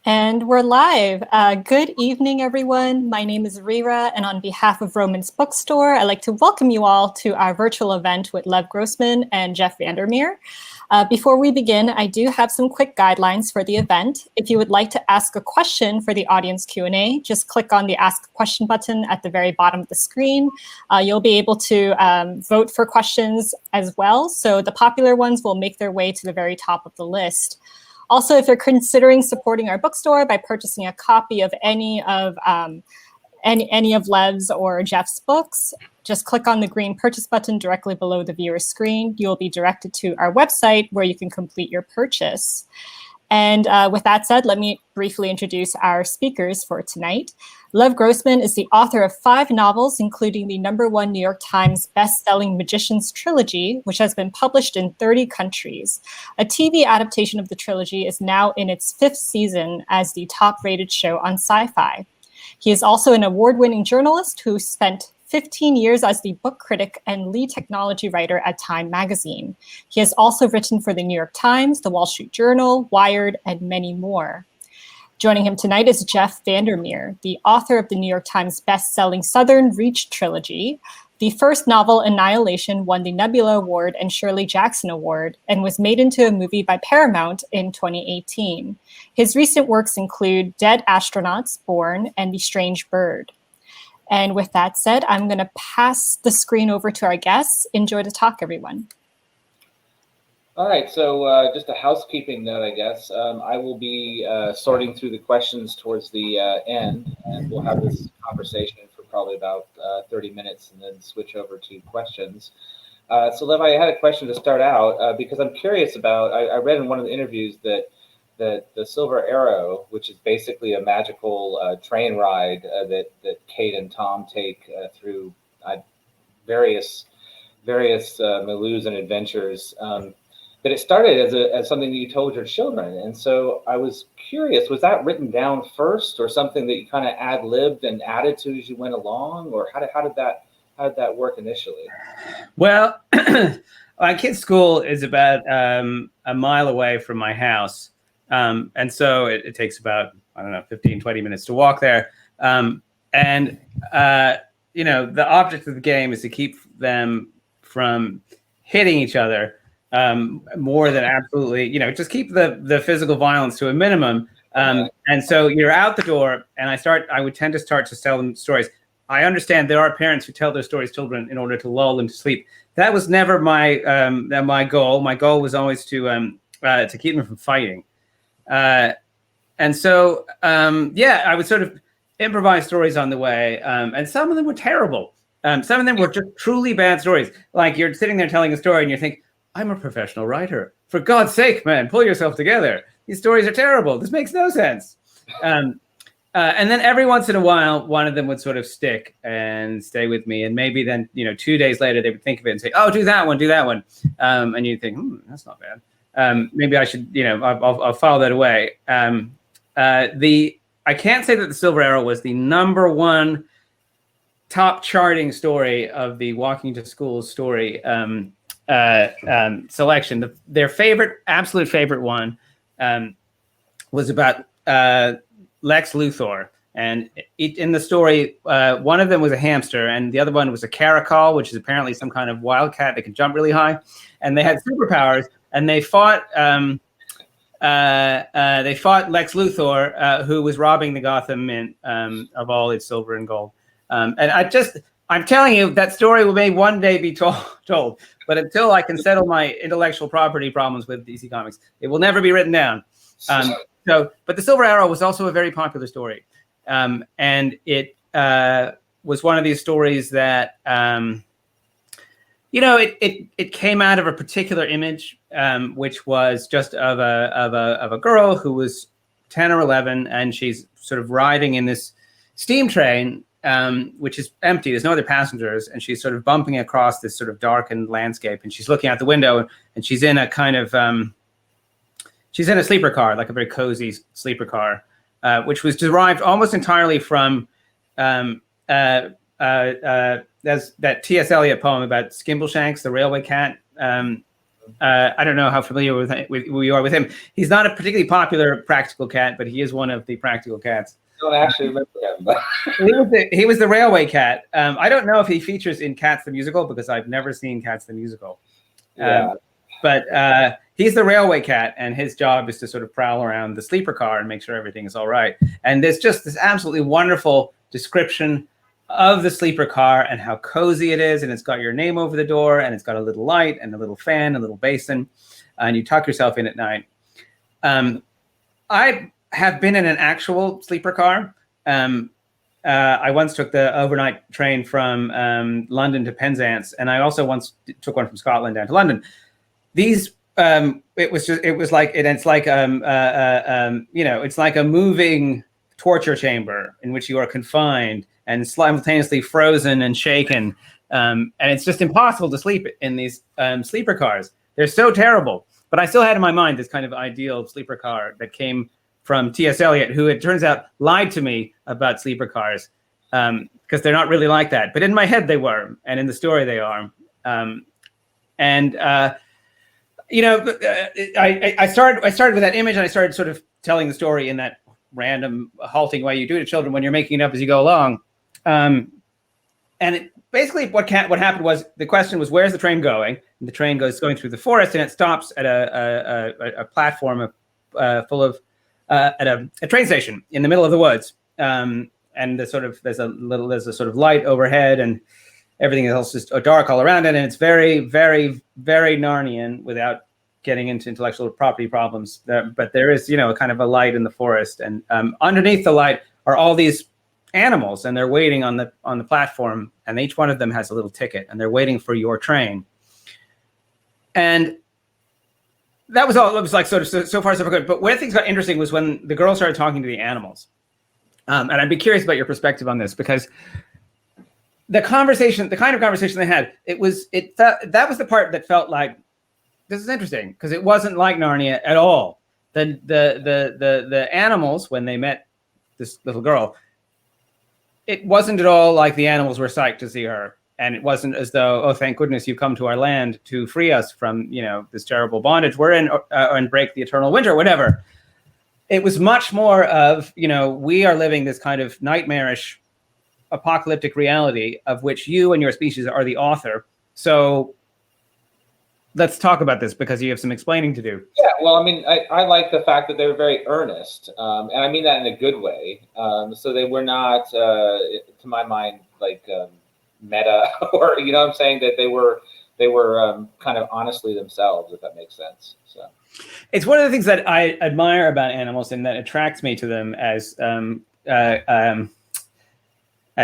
And we're live. Good evening, everyone. My name is Rira, and on behalf of Vroman's Bookstore, I'd like to welcome you all to our virtual event with Lev Grossman and Jeff VanderMeer. Before we begin, I do have some quick guidelines for the event. If you would like to ask a question for the audience Q&A, just click on the Ask a Question button at the very bottom of the screen. You'll be able to vote for questions as well, so the popular ones will make their way to the very top of the list. Also, if you're considering supporting our bookstore by purchasing a copy of any of Lev's or Jeff's books, just click on the green purchase button directly below the viewer screen. You'll be directed to our website where you can complete your purchase. And with that said, let me briefly introduce our speakers for tonight. Lev Grossman is the author of 5 novels, including the #1 New York Times best-selling Magician's Trilogy, which has been published in 30 countries. A TV adaptation of the trilogy is now in its 5th season as the top-rated show on Sci-Fi. He is also an award-winning journalist who spent 15 years as the book critic and lead technology writer at Time magazine. He has also written for the New York Times, the Wall Street Journal, Wired, and many more. Joining him tonight is Jeff VanderMeer, the author of the New York Times best-selling Southern Reach trilogy. The first novel, Annihilation, won the Nebula Award and Shirley Jackson Award and was made into a movie by Paramount in 2018. His recent works include Dead Astronauts, Born, and The Strange Bird. And with that said, I'm going to pass the screen over to our guests. Enjoy the talk, everyone. All right, so just a housekeeping note, I guess. I will be sorting through the questions towards the end, and we'll have this conversation for probably about 30 minutes and then switch over to questions. So, Lev, I had a question to start out because I'm curious about, I read in one of the interviews that the Silver Arrow, which is basically a magical train ride that Kate and Tom take through various milieus and adventures, that it started as something that you told your children. And so I was curious, was that written down first or something that you kind of ad-libbed and added to as you went along? Or how did that work initially? Well, my kid's school is about a mile away from my house. And so it takes about, 15, 20 minutes to walk there. The object of the game is to keep them from hitting each other. More than absolutely, just keep the physical violence to a minimum. And so you're out the door, and I would tend to start to tell them stories. I understand there are parents who tell their stories to children in order to lull them to sleep. That was never my goal. My goal was always to keep them from fighting. And so, I would sort of improvise stories on the way. And some of them were terrible. Some of them were just truly bad stories. Like you're sitting there telling a story and you think, I'm a professional writer. For God's sake, man, pull yourself together. These stories are terrible. This makes no sense. And then every once in a while, one of them would sort of stick and stay with me. And maybe then, 2 days later, they would think of it and say, oh, do that one. And you think, that's not bad. Maybe I should, I'll file that away. I can't say that the Silver Arrow was the #1 top charting story of the Walking to School story selection. Their absolute favorite one was about Lex Luthor. And in the story, one of them was a hamster and the other one was a caracal, which is apparently some kind of wildcat that can jump really high. And they had superpowers, and they fought Lex Luthor, who was robbing the Gotham Mint of all its silver and gold. I'm telling you, that story may one day be told, but until I can settle my intellectual property problems with DC Comics, it will never be written down. But the Silver Arrow was also a very popular story, and it was one of these stories that it came out of a particular image, which was just of a girl who was 10 or 11, and she's sort of riding in this steam train. Which is empty. There's no other passengers, and she's sort of bumping across this sort of darkened landscape, and she's looking out the window, and she's in a kind of she's in a sleeper car, like a very cozy sleeper car, which was derived almost entirely from there's that T.S. Eliot poem about Skimbleshanks, the railway cat, I don't know how familiar with you are with him. He's not a particularly popular practical cat, but he is one of the practical cats. I don't actually remember him, but He was the railway cat. I don't know if he features in Cats the Musical because I've never seen Cats the Musical. yeah. But he's the railway cat, and his job is to sort of prowl around the sleeper car and make sure everything is all right. And there's just this absolutely wonderful description of the sleeper car and how cozy it is, and it's got your name over the door, and it's got a little light and a little fan, a little basin, and you tuck yourself in at night. I have been in an actual sleeper car. I once took the overnight train from London to Penzance, and I also once took one from Scotland down to London. These it's like a moving torture chamber in which you are confined and simultaneously frozen and shaken, and it's just impossible to sleep in these sleeper cars. They're so terrible. But I still had in my mind this kind of ideal sleeper car that came from T.S. Eliot, who it turns out lied to me about sleeper cars because they're not really like that. But in my head they were, and in the story they are. I started with that image, and I started sort of telling the story in that random halting way you do to children when you're making it up as you go along. Basically what happened was the question was, where's the train going? And the train going through the forest, and it stops at a platform full of at a train station in the middle of the woods. And there's a sort of light overhead, and everything else is dark all around it, and it's very, very, very Narnian without getting into intellectual property problems. But there is, a kind of a light in the forest, and underneath the light are all these animals, and they're waiting on the platform, and each one of them has a little ticket, and they're waiting for your train. And that was all. It was like sort of so far so good. But where things got interesting was when the girl started talking to the animals. And I'd be curious about your perspective on this, because the kind of conversation they had, that was the part that felt like, this is interesting, because it wasn't like Narnia at all. The animals, when they met this little girl, it wasn't at all like the animals were psyched to see her. And it wasn't as though, oh, thank goodness you've come to our land to free us from, this terrible bondage we're in, and break the eternal winter, whatever. It was much more of, we are living this kind of nightmarish apocalyptic reality of which you and your species are the author. So let's talk about this, because you have some explaining to do. Yeah, well, I mean, I like the fact that they were very earnest, and I mean that in a good way. So they were not, to my mind, like meta, or what I'm saying, that they were kind of honestly themselves, if that makes sense. So it's one of the things that I admire about animals, and that attracts me to them as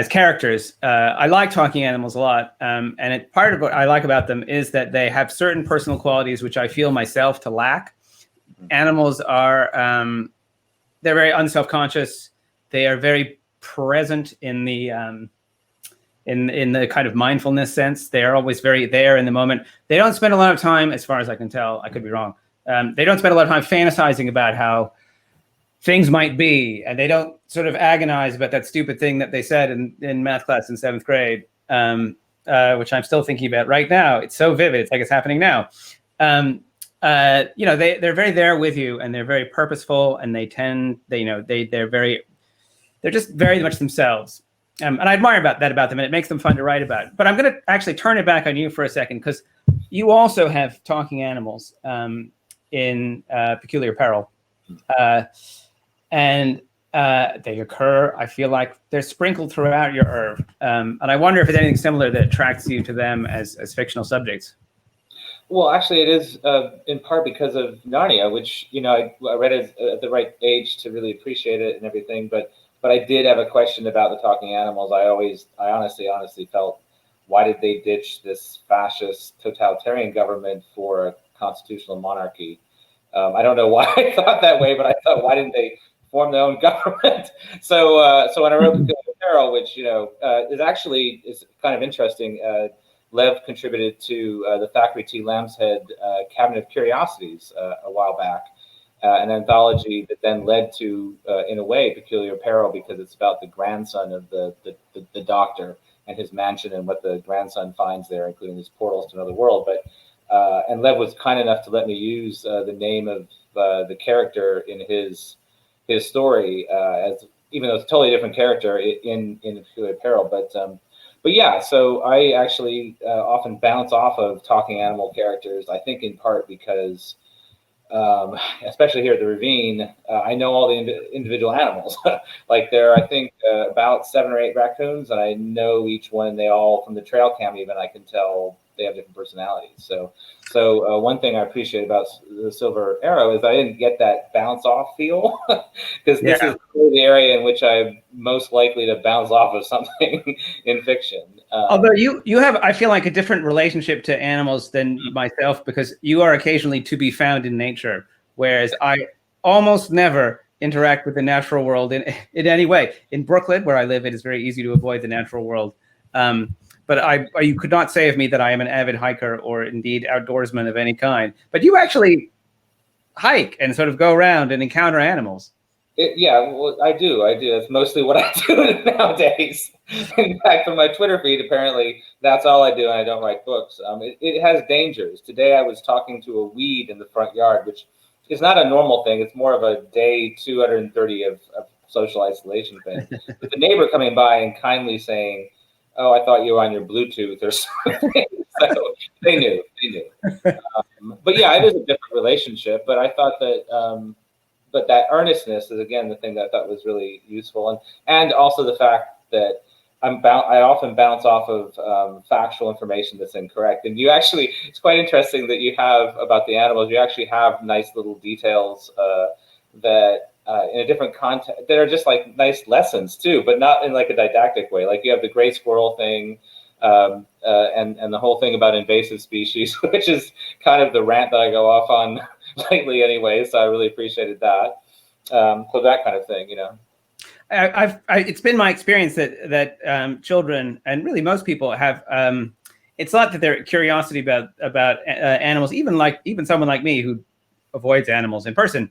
characters. I like talking animals a lot, and part of what I like about them is that they have certain personal qualities which I feel myself to lack. Animals are they're very unselfconscious. They are very present in the kind of mindfulness sense. They are always very there in the moment. They don't spend a lot of time, as far as I can tell, I could be wrong, they don't spend a lot of time fantasizing about how things might be, and they don't sort of agonize about that stupid thing that they said in math class in 7th grade, which I'm still thinking about right now. It's so vivid. It's like it's happening now. They're very there with you, and they're very purposeful, and they're just very much themselves. And I admire that about them, and it makes them fun to write about. But I'm going to actually turn it back on you for a second, because you also have talking animals in Peculiar Peril. And they occur, I feel like they're sprinkled throughout your Irv. And I wonder if it's anything similar that attracts you to them as fictional subjects. Well, actually, it is in part because of Narnia, which, I read it at the right age to really appreciate it and everything. But I did have a question about the talking animals. I honestly felt, why did they ditch this fascist totalitarian government for a constitutional monarchy? I don't know why I thought that way, but I thought, why didn't they form their own government? So when I wrote Peculiar Peril, which is kind of interesting, Lev contributed to the Thackeray T. Lambshead Cabinet of Curiosities a while back, an anthology that then led to, in a way, Peculiar Peril, because it's about the grandson of the doctor and his mansion and what the grandson finds there, including his portals to another world. And Lev was kind enough to let me use the name of the character in his story, as even though it's a totally different character in Peculiar Peril. But yeah, so I actually often bounce off of talking animal characters. I think in part because, especially here at the Ravine, I know all the individual animals. Like there are, I think, about 7 or 8 raccoons, and I know each one. They all, from the trail cam even, I can tell they have different personalities. So one thing I appreciate about the Silver Arrow is I didn't get that bounce off feel, because this is the area in which I'm most likely to bounce off of something in fiction. Although you have, I feel like, a different relationship to animals than myself, because you are occasionally to be found in nature, whereas I almost never interact with the natural world in any way. In Brooklyn, where I live, it is very easy to avoid the natural world. But you could not say of me that I am an avid hiker or indeed outdoorsman of any kind. But you actually hike and sort of go around and encounter animals. Yeah, well, I do. That's mostly what I do nowadays. In fact, for my Twitter feed, apparently that's all I do, and I don't write books. It has dangers. Today I was talking to a weed in the front yard, which is not a normal thing. It's more of a day 230 of social isolation thing. But the neighbor coming by and kindly saying, "Oh, I thought you were on your Bluetooth or something." So they knew. But yeah, it is a different relationship. But I thought that, but that earnestness is, again, the thing that I thought was really useful, and also the fact that I often bounce off of factual information that's incorrect. And you actually, it's quite interesting that you have about the animals. You actually have nice little details that. In a different context, that are just like nice lessons too, but not in like a didactic way. Like you have the gray squirrel thing, and the whole thing about invasive species, which is kind of the rant that I go off on lately anyway. So I really appreciated that. So that kind of thing, you know. It's been my experience that children, and really most people, have. It's not that their curiosity about animals, even someone like me who avoids animals in person,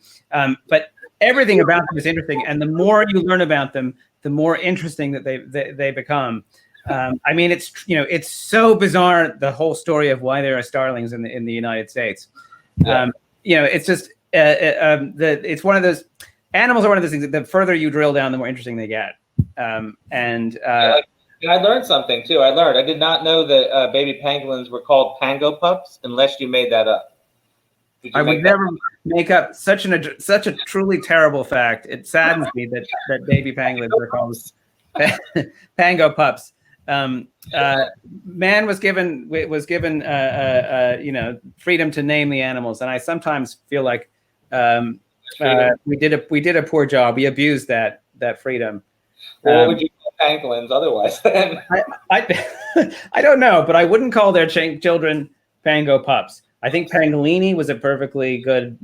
but everything about them is interesting, and the more you learn about them, the more interesting that they become. I mean, it's so bizarre, the whole story of why there are starlings in the United States. It's just it's one of those, animals are one of those things that the further you drill down, the more interesting they get. And I learned something too. I did not know that baby pangolins were called pango pups, unless you made that up. I would never make up such a truly terrible fact. It saddens me that baby pangolins are called pango pups. Man was given freedom to name the animals, and I sometimes feel like we did a poor job. We abused that freedom. Well, what would you call pangolins otherwise then? I don't know, but I wouldn't call their children pango pups. I think pangolini was a perfectly good,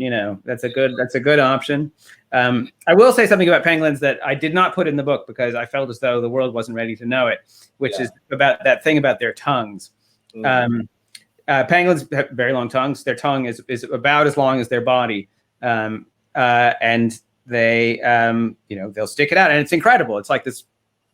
that's a good option. I will say something about pangolins that I did not put in the book because I felt as though the world wasn't ready to know it, which is about that thing about their tongues. Pangolins have very long tongues. Their tongue is about as long as their body, and they, they'll stick it out, and it's incredible. It's like this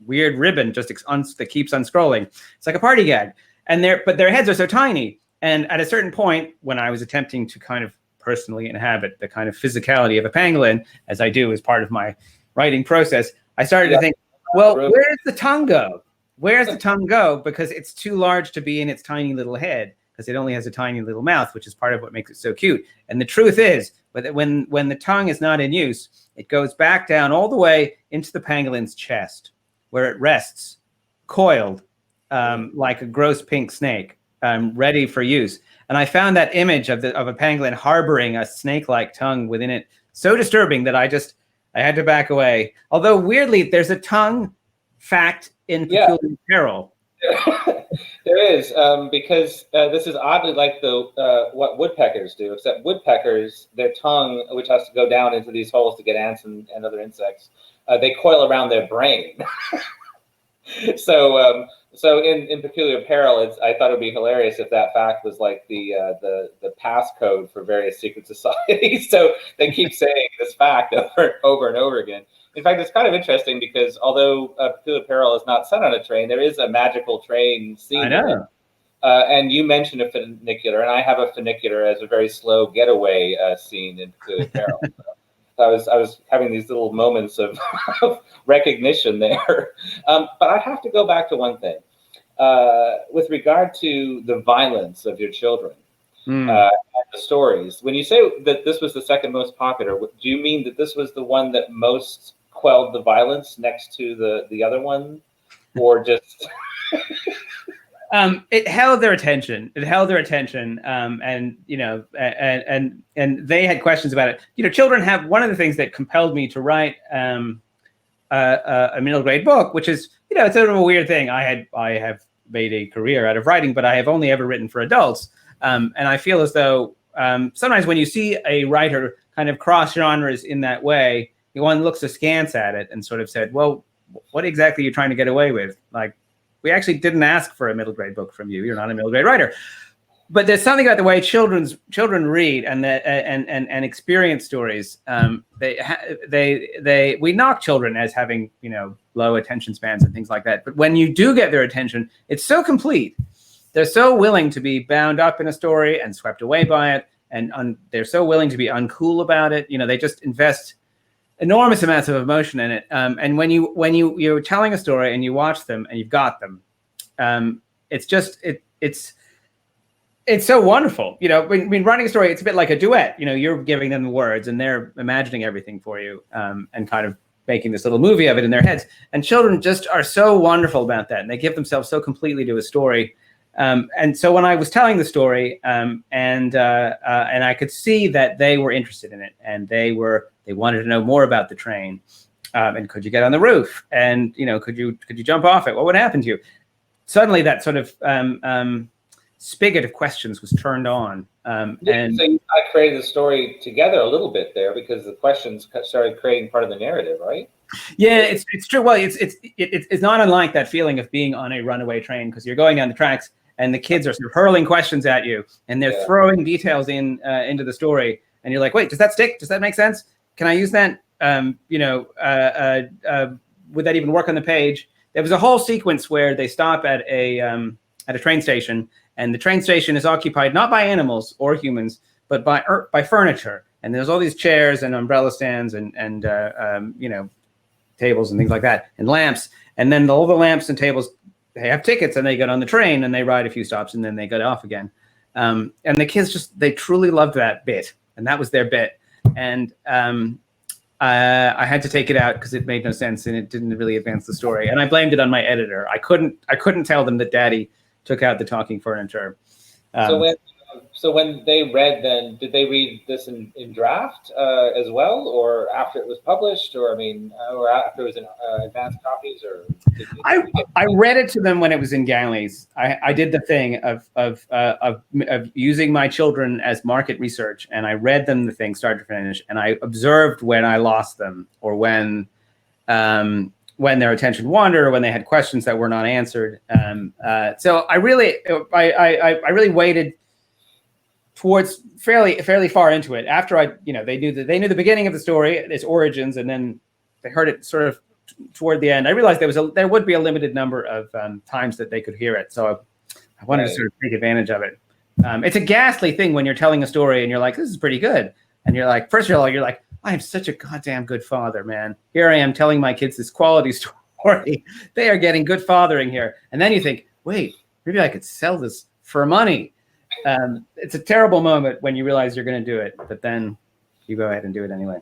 weird ribbon that keeps unscrolling. It's like a party gag, but their heads are so tiny. And at a certain point, when I was attempting to kind of personally inhabit the kind of physicality of a pangolin, as I do as part of my writing process, I started to think, well, where does the tongue go? Where does the tongue go? Because it's too large to be in its tiny little head, because it only has a tiny little mouth, which is part of what makes it so cute. And the truth is, when the tongue is not in use, it goes back down all the way into the pangolin's chest, where it rests, coiled, like a gross pink snake. Ready for use. And I found that image of a pangolin harboring a snake-like tongue within it so disturbing that I had to back away. Although weirdly, there's a tongue fact in Peculiar Peril. There is, because this is oddly like what woodpeckers do, except woodpeckers, their tongue, which has to go down into these holes to get ants and other insects, they coil around their brain. So in Peculiar Peril, I thought it would be hilarious if that fact was like the passcode for various secret societies. So they keep saying this fact over and over again. In fact, it's kind of interesting because although Peculiar Peril is not set on a train, there is a magical train scene. I know. And you mentioned a funicular, and I have a funicular as a very slow getaway scene into Peril. I was having these little moments of recognition there. But I have to go back to one thing. With regard to the violence of your children and the stories, when you say that this was the second most popular, do you mean that this was the one that most quelled the violence next to the other one, or just... It held their attention. And they had questions about it. Children have one of the things that compelled me to write a middle grade book, which is it's sort of a weird thing. I have made a career out of writing, but I have only ever written for adults. And I feel as though sometimes when you see a writer kind of cross genres in that way, one looks askance at it and sort of said, well, what exactly are you trying to get away with? Like, we actually didn't ask for a middle grade book from you. You're not a middle grade writer. But there's something about the way children read and experience stories. We knock children as having low attention spans and things like that. But when you do get their attention, it's so complete. They're so willing to be bound up in a story and swept away by it, and they're so willing to be uncool about it. They just invest enormous amounts of emotion in it. And when you're telling a story and you watch them and you've got them, it's so wonderful. When writing a story, it's a bit like a duet. You're giving them the words and they're imagining everything for you, and kind of making this little movie of it in their heads. And children just are so wonderful about that. And they give themselves so completely to a story. And so when I was telling the story, and I could see that they were interested in it, and they wanted to know more about the train, and could you get on the roof, and could you jump off it? What would happen to you? Suddenly, that sort of spigot of questions was turned on. And so I created the story together a little bit there, because the questions started creating part of the narrative, right? Yeah, it's true. Well, it's not unlike that feeling of being on a runaway train, because you're going down the tracks and the kids are sort of hurling questions at you, and they're throwing details into the story, and you're like, wait, does that stick? Does that make sense? Can I use that? Would that even work on the page? There was a whole sequence where they stop at a train station, and the train station is occupied not by animals or humans, but by furniture. And there's all these chairs and umbrella stands and tables and things like that, and lamps. And then all the lamps and tables, they have tickets, and they get on the train and they ride a few stops and then they get off again. And the kids they truly loved that bit, and that was their bit. And I had to take it out because it made no sense and it didn't really advance the story. And I blamed it on my editor. I couldn't tell them that Daddy took out the talking furniture. So when they read, then did they read this in draft as well, or after it was published, or or after it was in advanced copies, or? I read it to them when it was in galleys. I did the thing of using my children as market research, and I read them the thing start to finish, and I observed when I lost them, or when their attention wandered, or when they had questions that were not answered. So I really waited towards fairly far into it. After they knew the beginning of the story, its origins, and then they heard it sort of toward the end. I realized there would be a limited number of times that they could hear it, so I wanted to sort of take advantage of it. It's a ghastly thing when you're telling a story and you're like, this is pretty good, and you're like, first of all, you're like, I am such a goddamn good father, man. Here I am telling my kids this quality story. They are getting good fathering here, and then you think, wait, maybe I could sell this for money. It's a terrible moment when you realize you're going to do it, but then you go ahead and do it anyway.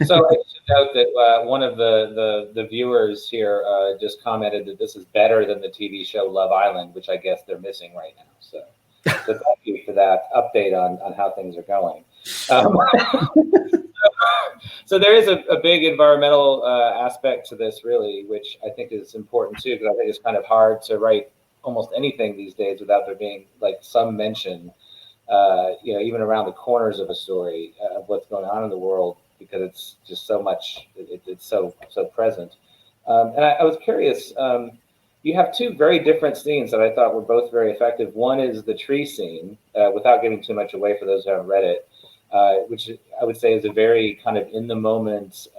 So I should note that one of the viewers here just commented that this is better than the TV show Love Island, which I guess they're missing right now. So thank you for that update on how things are going. So there is a big environmental aspect to this, really, which I think is important too, because I think it's kind of hard to write almost anything these days without there being like some mention, even around the corners of a story of what's going on in the world, because it's just so much, it's so present. And I was curious, you have two very different scenes that I thought were both very effective. One is the tree scene, without giving too much away for those who haven't read it, which I would say is a very kind of in the moment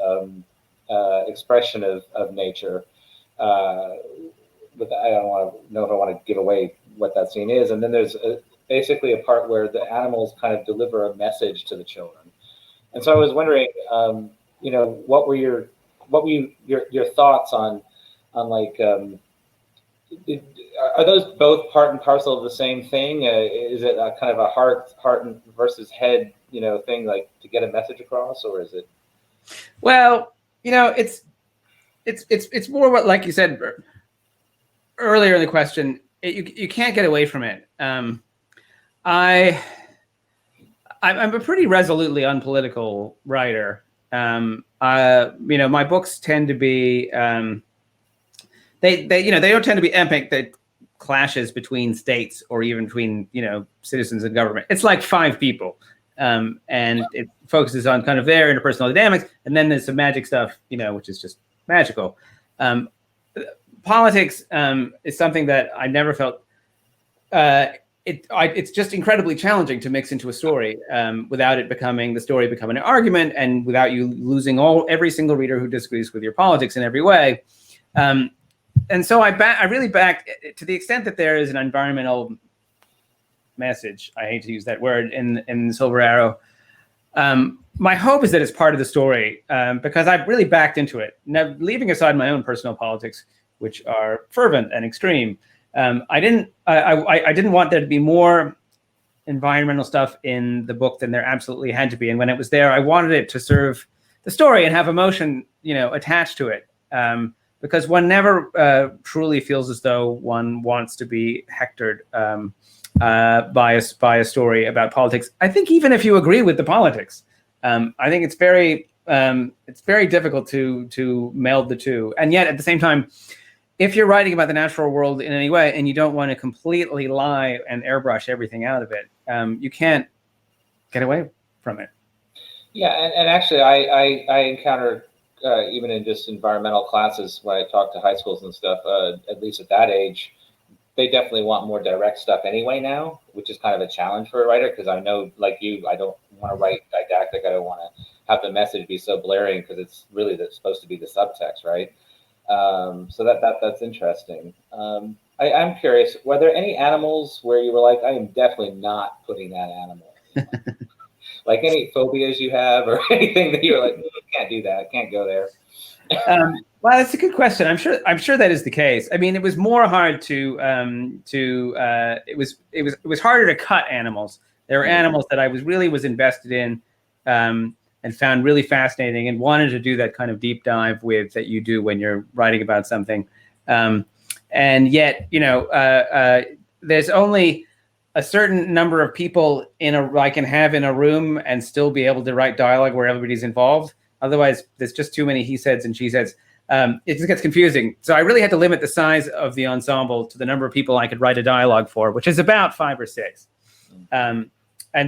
expression of nature. But I don't know if I want to give away what that scene is. And then there's basically a part where the animals kind of deliver a message to the children. And so I was wondering, what were your thoughts on like, are those both part and parcel of the same thing? Is it a kind of a heart versus head, thing, like to get a message across, or is it? Well, it's more what, like you said earlier in the question, you can't get away from it. I'm a pretty resolutely unpolitical writer. My books tend to be they don't tend to be epic that clashes between states or even between citizens and government. It's like 5 people, and it focuses on kind of their interpersonal dynamics, and then there's some magic stuff, which is just magical. Politics is something that I never felt. It's just incredibly challenging to mix into a story without it becoming an argument, and without you losing every single reader who disagrees with your politics in every way. And so I really back, to the extent that there is an environmental message, I hate to use that word, in Silver Arrow. My hope is that it's part of the story, because I've really backed into it. Now, leaving aside my own personal politics, which are fervent and extreme, I didn't want there to be more environmental stuff in the book than there absolutely had to be. And when it was there, I wanted it to serve the story and have emotion, attached to it. Because one never truly feels as though one wants to be hectored by a story about politics. I think even if you agree with the politics, I think it's very difficult to meld the two. And yet, at the same time, if you're writing about the natural world in any way and you don't want to completely lie and airbrush everything out of it, you can't get away from it. Yeah, and actually, I encountered, even in just environmental classes, when I talk to high schools and stuff, at least at that age, they definitely want more direct stuff anyway now, which is kind of a challenge for a writer, because I know, like you, I don't want to write didactic. I don't want to have the message be so blaring, because it's really supposed to be the subtext, right? So that's interesting. I'm curious, were there any animals where you were like, I am definitely not putting that animal? Like any phobias you have, or anything that you're like, can't do that, can't go there? Well, that's a good question. I'm sure that is the case. I mean, it was more hard it was harder to cut animals. There were animals that I was invested in, and found really fascinating, and wanted to do that kind of deep dive with that you do when you're writing about something. And yet, there's only a certain number of people I can have in a room and still be able to write dialogue where everybody's involved. Otherwise, there's just too many he says and she says. It just gets confusing. So I really had to limit the size of the ensemble to the number of people I could write a dialogue for, which is about 5 or 6. And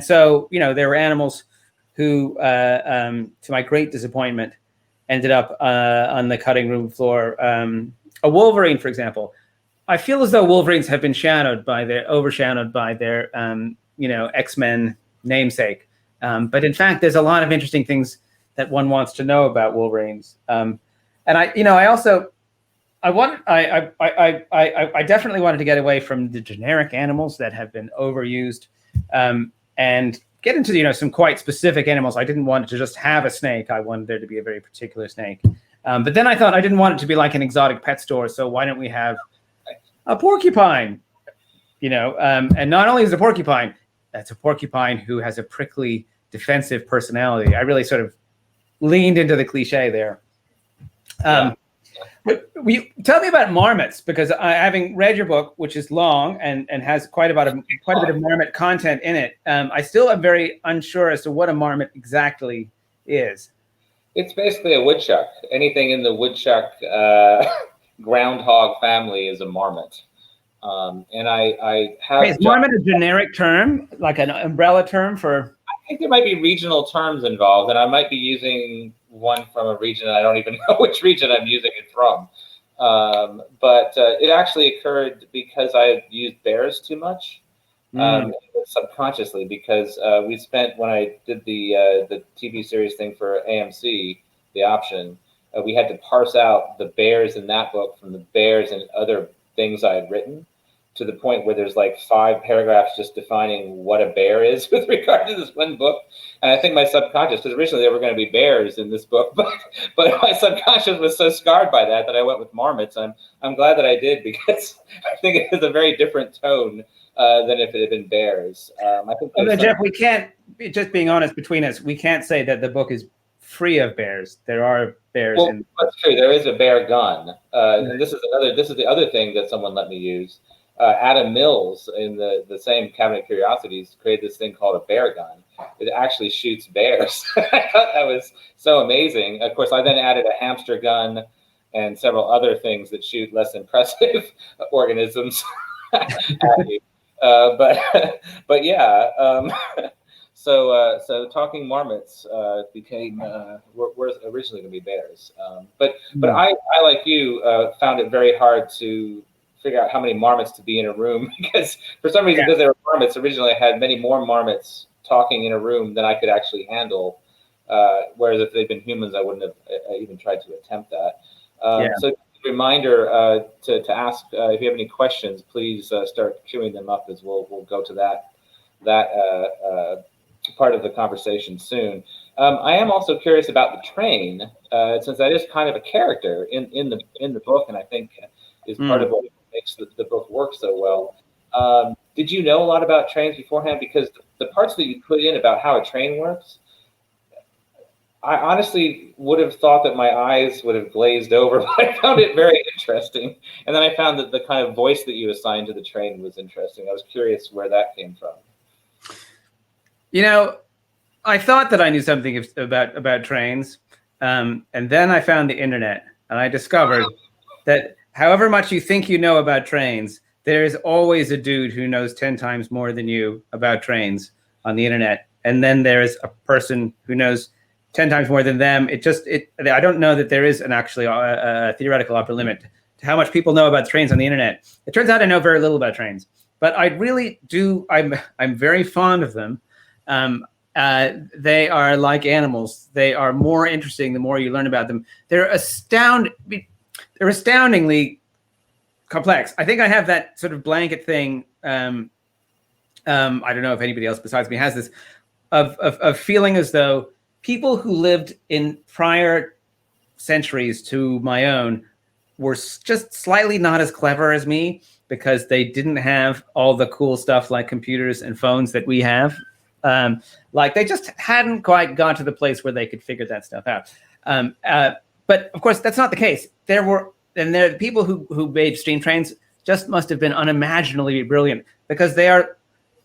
so, there were animals who, to my great disappointment, ended up on the cutting room floor. A Wolverine, for example. I feel as though Wolverines have been overshadowed by their X-Men namesake. But in fact, there's a lot of interesting things that one wants to know about Wolverines. And I definitely wanted to get away from the generic animals that have been overused, and get into some quite specific animals. I didn't want to just have a snake. I wanted there to be a very particular snake. But then I thought I didn't want it to be like an exotic pet store. So why don't we have a porcupine? And not only is it a porcupine, that's a porcupine who has a prickly, defensive personality. I really sort of leaned into the cliche there. But tell me about marmots, because having read your book, which is long and has quite a bit of marmot content in it, I still am very unsure as to what a marmot exactly is. It's basically a woodchuck. Anything in the woodchuck groundhog family is a marmot. And I have. Is marmot a generic term, like an umbrella term for? I think there might be regional terms involved, and I might be using one from a region. I don't even know which region I'm using it from. But it actually occurred because I used bears too much, subconsciously, because we spent, when I did the TV series thing for AMC, the option, we had to parse out the bears in that book from the bears and other things I had written to the point where there's like 5 paragraphs just defining what a bear is with regard to this one book. And I think my subconscious, because originally there were going to be bears in this book, but my subconscious was so scarred by that I went with marmots. I'm glad that I did, because I think it has a very different tone than if it had been bears. I think Jeff, we can't, just being honest between us, we can't say that the book is free of bears. There are bears. Well, that's true. There is a bear gun. This is the other thing that someone let me use. Adam Mills, in the same Cabinet of Curiosities, created this thing called a bear gun. It actually shoots bears. I thought that was so amazing. Of course, I then added a hamster gun and several other things that shoot less impressive organisms at you. But yeah. So talking marmots became were originally going to be bears. But I like you found it very hard to figure out how many marmots to be in a room, because for some reason, because they were marmots, originally I had many more marmots talking in a room than I could actually handle. Whereas if they'd been humans, I wouldn't have even tried to attempt that. So a reminder to ask if you have any questions, please start queuing them up, as we'll go to that part of the conversation soon. I am also curious about the train, since that is kind of a character in the book, and I think is part of what makes the book work so well. Did you know a lot about trains beforehand? Because the parts that you put in about how a train works, I honestly would have thought that my eyes would have glazed over, but I found it very interesting. And then I found that the kind of voice that you assigned to the train was interesting. I was curious where that came from. You know, I thought that I knew something about trains, and then I found the internet, and I discovered that however much you think you know about trains, there is always a dude who knows 10 times more than you about trains on the internet, and then there is a person who knows 10 times more than them. I don't know that there is actually a theoretical upper limit to how much people know about trains on the internet. It turns out I know very little about trains, but I really do. I'm very fond of them. They are like animals. They are more interesting the more you learn about them. They're astoundingly complex. I think I have that sort of blanket thing. I don't know if anybody else besides me has this, of feeling as though people who lived in prior centuries to my own were just slightly not as clever as me, because they didn't have all the cool stuff like computers and phones that we have. Like they just hadn't quite got to the place where they could figure that stuff out. But of course, that's not the case. There are people who made steam trains just must have been unimaginably brilliant, because they are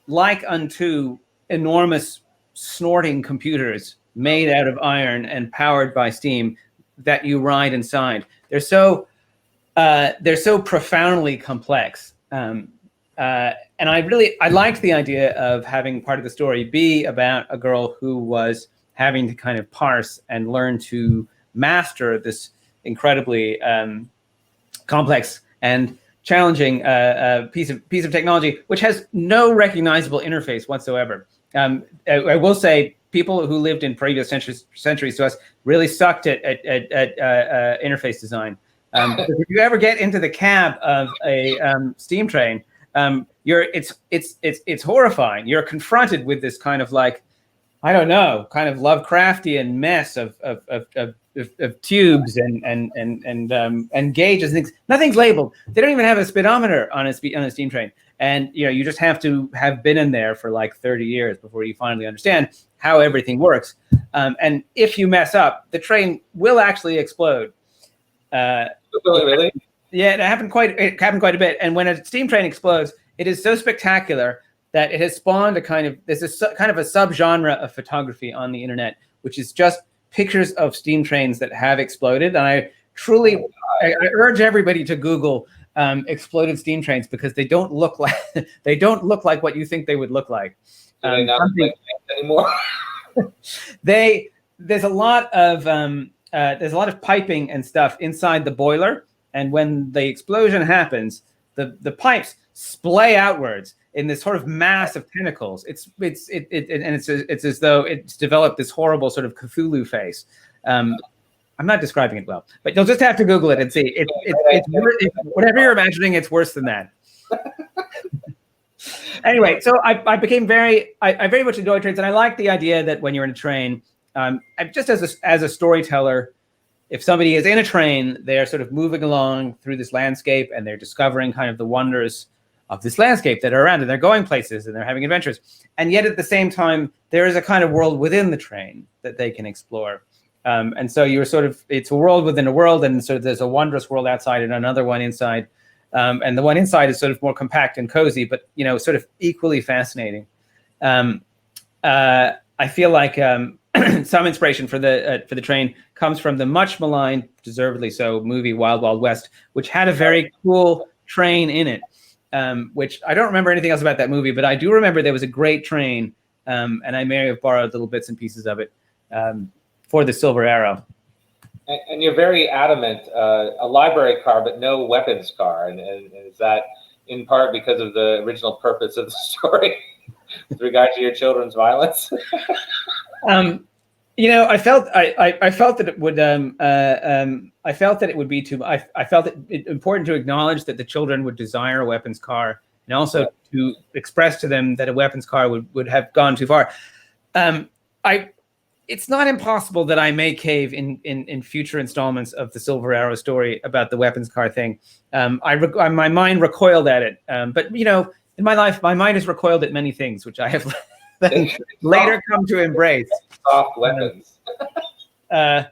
like unto enormous snorting computers made out of iron and powered by steam that you ride inside. They're so profoundly complex. And I liked the idea of having part of the story be about a girl who was having to kind of parse and learn to master this incredibly complex and challenging piece of technology, which has no recognizable interface whatsoever. I will say, people who lived in previous centuries to us really sucked at interface design. If you ever get into the cab of a steam train, it's horrifying. You're confronted with this kind of like, I don't know, kind of Lovecraftian mess of tubes and gauges and things. Nothing's labeled. They don't even have a speedometer on a steam train. And you just have to have been in there for like 30 years before you finally understand how everything works. And if you mess up, the train will actually explode. Really? Yeah, it happened quite a bit. And when a steam train explodes, it is so spectacular that it has spawned a kind of a subgenre of photography on the internet, which is just pictures of steam trains that have exploded. And I urge everybody to Google exploded steam trains, because they don't look like what you think they would look like. Do they not look like anymore? There's a lot of piping and stuff inside the boiler, and when the explosion happens, the pipes splay outwards in this sort of mass of tentacles. It's as though it's developed this horrible sort of Cthulhu face. I'm not describing it well, but you'll just have to Google it and see. It's whatever you're imagining, it's worse than that. Anyway, so I became I very much enjoy trains, and I like the idea that when you're in a train, just as a storyteller, if somebody is in a train, they're sort of moving along through this landscape, and they're discovering kind of the wonders of this landscape that are around, and they're going places, and they're having adventures. And yet at the same time, there is a kind of world within the train that they can explore. And so you're sort of, it's a world within a world, and sort of there's a wondrous world outside and another one inside. And the one inside is sort of more compact and cozy, but, you know, sort of equally fascinating. I feel like some inspiration for the train comes from the much maligned, deservedly so, movie Wild Wild West, which had a very cool train in it, which I don't remember anything else about that movie, but I do remember there was a great train, and I may have borrowed little bits and pieces of it for the Silver Arrow. And you're very adamant, a library car, but no weapons car. And is that in part because of the original purpose of the story with regard to your children's violence? You know, I felt that it would. I felt that it would be too. I felt it important to acknowledge that the children would desire a weapons car, and also to express to them that a weapons car would have gone too far. It's not impossible that I may cave in future installments of the Silver Arrow story about the weapons car thing. My mind recoiled at it, but you know, in my life, my mind has recoiled at many things, which I have later come to embrace. Soft weapons. So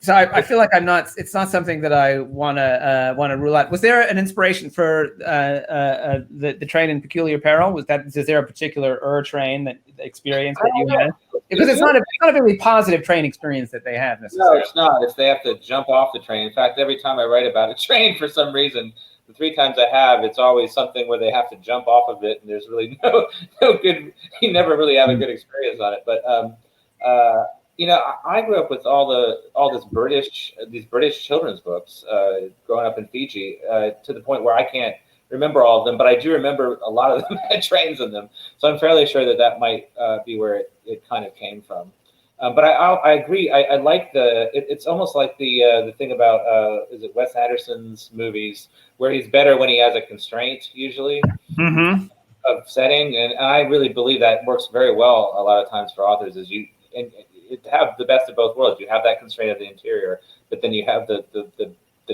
I feel like it's not something that I want to rule out. Was there an inspiration for the train in Peculiar Peril? Is there a particular train experience that you had? Because it's not a really positive train experience that they have necessarily. No, it's not. It's they have to jump off the train. In fact, every time I write about a train, for some reason, the 3 times I have, it's always something where they have to jump off of it, and there's really no good. You never really have a good experience on it. But you know, I grew up with these British children's books growing up in Fiji, to the point where I can't remember all of them, but I do remember a lot of them had trains in them. So I'm fairly sure that might be where it kind of came from. But I agree. I like it's almost like the thing about is it Wes Anderson's movies, where he's better when he has a constraint usually of setting, and I really believe that works very well a lot of times for authors. Is you have the best of both worlds. You have that constraint of the interior, but then you have the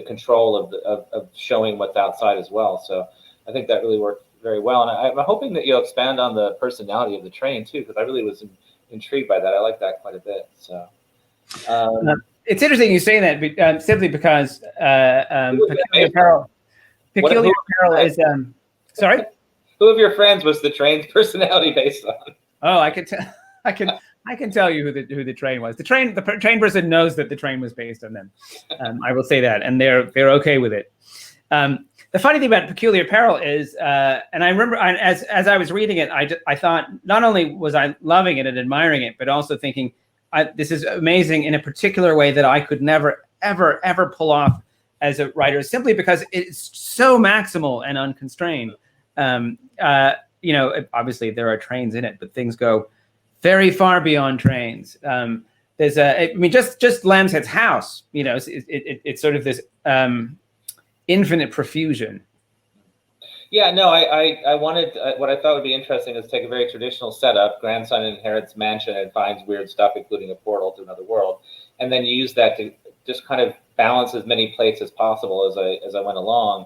control of showing what's outside as well. So I think that really worked very well, and I'm hoping that you'll expand on the personality of the train too, because I really was intrigued by that. I like that quite a bit. So it's interesting you say that, simply because Peculiar Peril is sorry. Who of your friends was the train's personality based on? Oh, I can tell you who the train was. The train person knows that the train was based on them. I will say that, and they're okay with it. The funny thing about Peculiar Peril is, and I remember as I was reading it, I thought not only was I loving it and admiring it, but also thinking this is amazing in a particular way that I could never ever pull off as a writer, simply because it's so maximal and unconstrained. You know, obviously there are trains in it, but things go very far beyond trains. There's just Lambshead's house. You know, it's sort of this infinite profusion. Yeah, no, I wanted what I thought would be interesting is take a very traditional setup. Grandson inherits mansion and finds weird stuff, including a portal to another world, and then use that to just kind of balance as many plates as possible as I went along.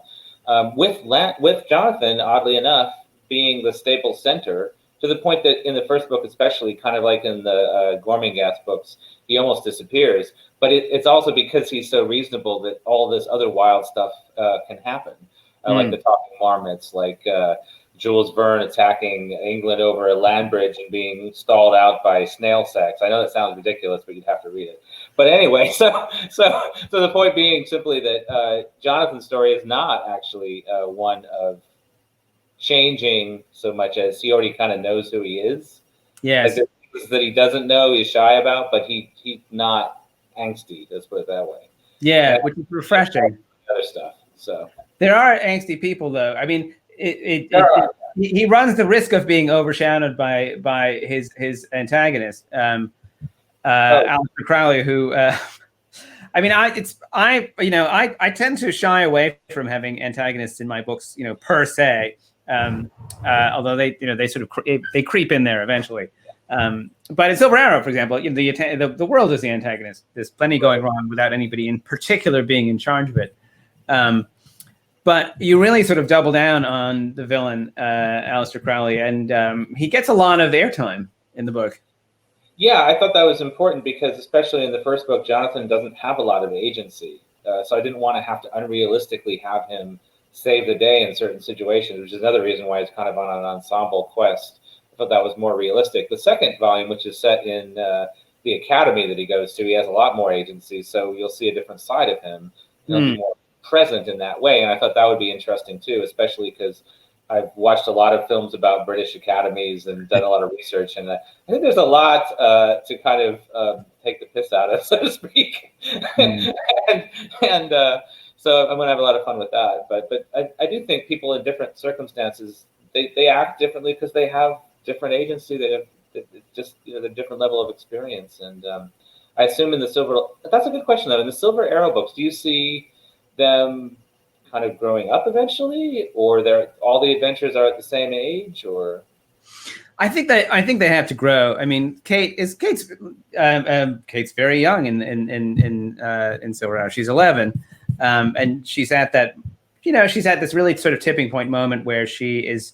With Jonathan, oddly enough, being the staple center, to the point that in the first book, especially, kind of like in the Gormenghast books, he almost disappears. But it's also because he's so reasonable that all this other wild stuff can happen, like the talking marmots, like Jules Verne attacking England over a land bridge and being stalled out by snail sex. I know that sounds ridiculous, but you'd have to read it. But anyway, so the point being simply that Jonathan's story is not actually one of changing so much as he already kind of knows who he is. Yes. Like things that he doesn't know, he's shy about, but he's not angsty. Let's put it that way. Yeah, which is refreshing. Other stuff. So there are angsty people, though. I mean, he runs the risk of being overshadowed by his antagonist, Aleister Crowley, who. I mean, I tend to shy away from having antagonists in my books, per se. although they sort of they creep in there eventually. But in Silver Arrow, for example, the world is the antagonist. There's plenty going wrong without anybody in particular being in charge of it. But you really sort of double down on the villain, Aleister Crowley, and he gets a lot of airtime in the book. Yeah, I thought that was important because, especially in the first book, Jonathan doesn't have a lot of agency. So I didn't want to have to unrealistically have him save the day in certain situations, which is another reason why it's kind of on an ensemble quest. I thought that was more realistic. The second volume, which is set in the academy that he goes to, he has a lot more agency. So you'll see a different side of him. He'll be more present in that way. And I thought that would be interesting too, especially because I've watched a lot of films about British academies and done a lot of research. And I think there's a lot to kind of take the piss out of, so to speak. So I'm going to have a lot of fun with that. But I do think people in different circumstances, they act differently because they have different agency. They have just the different level of experience. And I assume in the that's a good question though. In the Silver Arrow books, do you see them kind of growing up eventually, or all the adventures are at the same age, or? I think they have to grow. I mean, Kate's very young in Silver Arrow. She's 11, and she's at that, she's at this really sort of tipping point moment where she's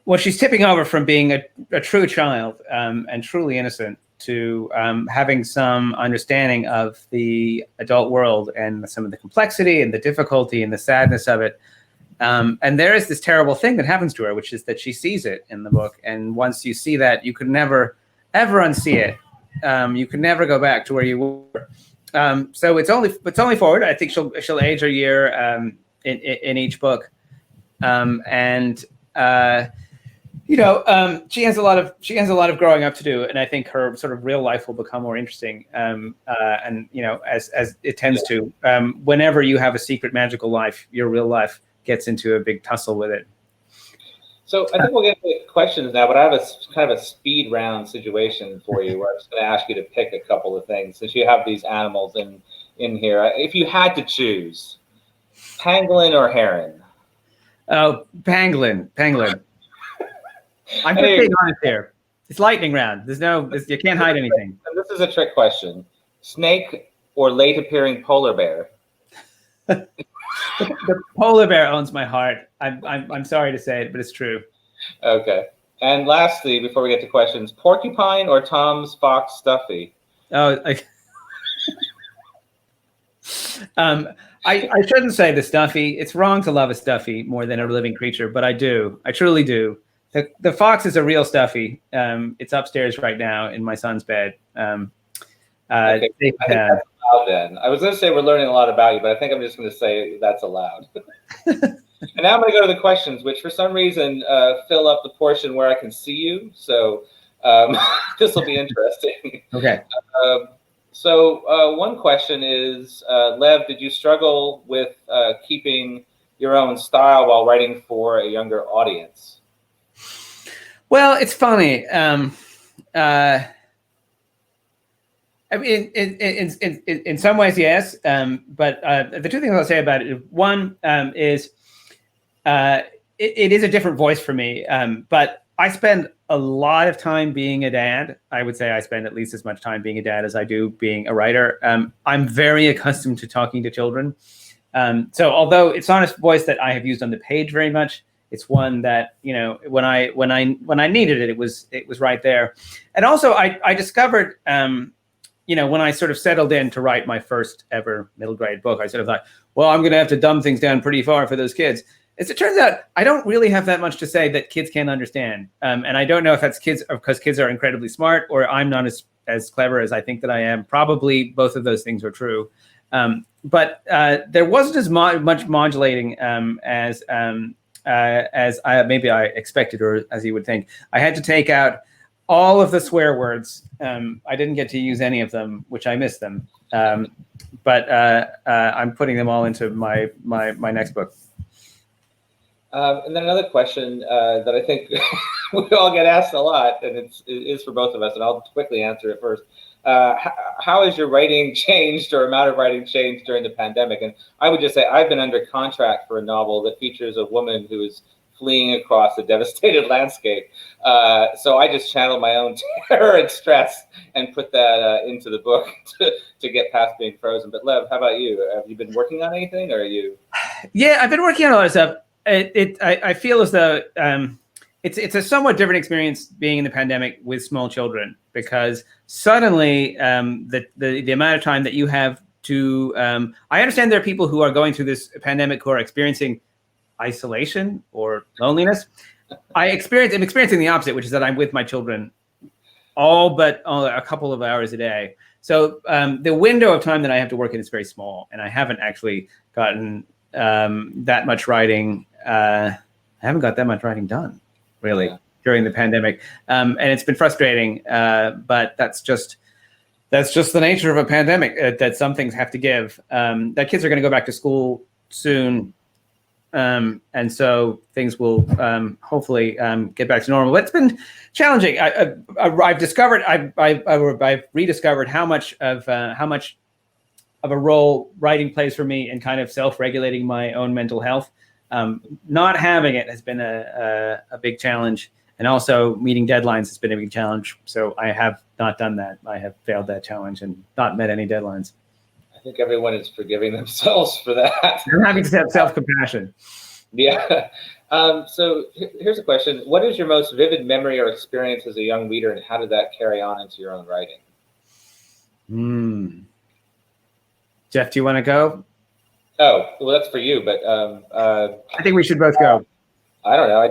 tipping over from being a true child and truly innocent to having some understanding of the adult world and some of the complexity and the difficulty and the sadness of it. And there is this terrible thing that happens to her, which is that she sees it in the book. And once you see that, you can never, ever unsee it. You can never go back to where you were. So it's only forward. I think she'll age a year in each book. She has a lot of growing up to do, and I think her sort of real life will become more interesting. As it tends to, whenever you have a secret magical life, your real life gets into a big tussle with it. So I think we'll get to questions now, but I have a kind of a speed round situation for you where I'm just going to ask you to pick a couple of things since you have these animals in here. If you had to choose, pangolin or heron? Oh, pangolin. I'm just being honest here. It's lightning round. You can't hide anything. And this is a trick question. Snake or late appearing polar bear? The polar bear owns my heart. I'm sorry to say it, but it's true. Okay. And lastly, before we get to questions, porcupine or Tom's fox Stuffy? I shouldn't say the Stuffy. It's wrong to love a Stuffy more than a living creature, but I do. I truly do. The fox is a real Stuffy. It's upstairs right now in my son's bed. Okay. I think that's allowed then. I was going to say we're learning a lot about you, but I think I'm just going to say that's allowed. And now I'm going to go to the questions, which for some reason fill up the portion where I can see you. So this will be interesting. Okay. So one question is, Lev, did you struggle with keeping your own style while writing for a younger audience? Well, it's funny. I mean, in some ways, yes. But the two things I'll say about it, one is it is a different voice for me. But I spend a lot of time being a dad. I would say I spend at least as much time being a dad as I do being a writer. I'm very accustomed to talking to children. So although it's not a voice that I have used on the page very much, it's one that, when I needed it, it was right there. And also I discovered, when I sort of settled in to write my first ever middle grade book, I sort of thought, well, I'm going to have to dumb things down pretty far for those kids. As it turns out, I don't really have that much to say that kids can't understand. And I don't know if that's kids because kids are incredibly smart or I'm not as clever as I think that I am. Probably both of those things are true. But there wasn't as much modulating as maybe I expected or as you would think. I had to take out all of the swear words. I didn't get to use any of them, which I miss them. But I'm putting them all into my next book. And then another question that I think we all get asked a lot, and it is for both of us, and I'll quickly answer it first. How has your writing changed or amount of writing changed during the pandemic? And I would just say I've been under contract for a novel that features a woman who is fleeing across a devastated landscape. So I just channeled my own terror and stress and put that into the book to get past being frozen. But Lev, how about you? Have you been working on anything, or are you? Yeah, I've been working on a lot of stuff. I feel as though it's a somewhat different experience being in the pandemic with small children, because suddenly the amount of time that you have to I understand there are people who are going through this pandemic who are experiencing isolation or loneliness. I'm experiencing the opposite, which is that I'm with my children all but a couple of hours a day. So the window of time that I have to work in is very small, and I haven't actually gotten that much writing. I haven't got that much writing done, really, during the pandemic, and it's been frustrating. But that's just the nature of a pandemic. That some things have to give. That kids are going to go back to school soon, and so things will hopefully get back to normal. But it's been challenging. I've rediscovered how much of a role writing plays for me in kind of self-regulating my own mental health. Not having it has been a big challenge, and also meeting deadlines has been a big challenge. So I have not done that. I have failed that challenge and not met any deadlines. I think everyone is forgiving themselves for that. I'm having to have self-compassion. Yeah. So here's a question. What is your most vivid memory or experience as a young reader, and how did that carry on into your own writing? Jeff, do you want to go? Oh, well, that's for you, but I think we should both go. I don't know.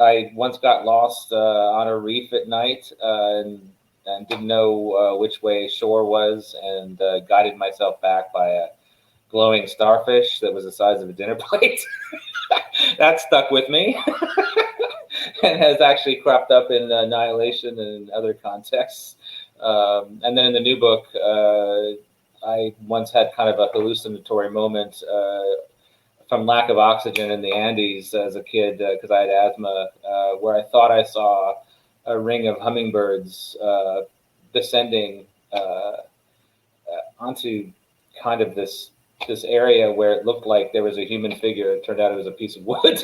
I once got lost on a reef at night and didn't know which way shore was, and guided myself back by a glowing starfish that was the size of a dinner plate. That stuck with me and has actually cropped up in Annihilation and other contexts. And then in the new book, I once had kind of a hallucinatory moment from lack of oxygen in the Andes as a kid, because I had asthma, where I thought I saw a ring of hummingbirds descending onto kind of this area where it looked like there was a human figure. It turned out it was a piece of wood.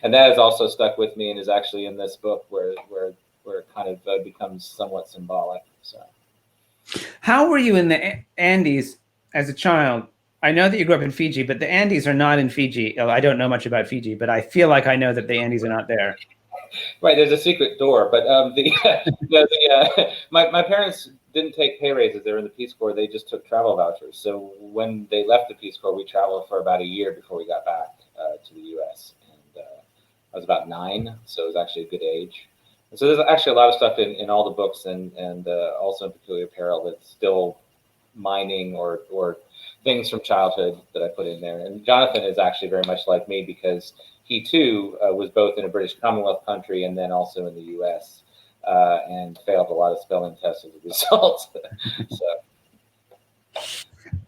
And that has also stuck with me and is actually in this book where it kind of becomes somewhat symbolic. So, how were you in the Andes as a child? I know that you grew up in Fiji, but the Andes are not in Fiji. I don't know much about Fiji, but I feel like I know that the Andes are not there. Right, there's a secret door, but my parents didn't take pay raises. They were in the Peace Corps. They just took travel vouchers. So when they left the Peace Corps, we traveled for about a year before we got back to the U.S. And I was about 9, so it was actually a good age. And so there's actually a lot of stuff in all the books, and also in Peculiar Peril that's still mining or things from childhood that I put in there. And Jonathan is actually very much like me, because he too was both in a British Commonwealth country and then also in the U.S. And failed a lot of spelling tests as a result.